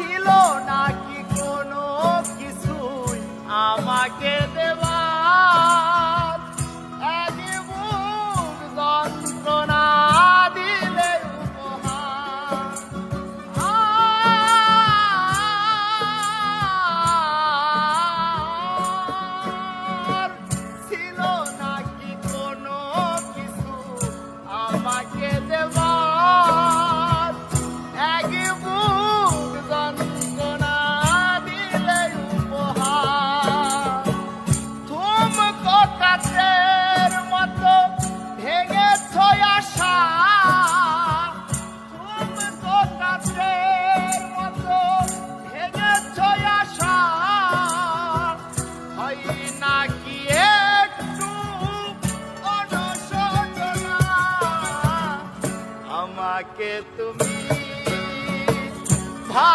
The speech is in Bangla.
ছিল নাকি কোনো কিছুই আমাকে দেবার, এক বুক যন্ত্রণা দিলে উপহার। ছিল নাকি কোনো কিছু আমাকে দেবার, এক বুক যন্ত্রণা দিলে উপহার। তুমকো কাচের মতো ভেঙেছ আশা, তুমকো কাচের মতো ভেঙেছ আশা, হয় নাকি একটু অনুশোচনা, আমাকে তুমি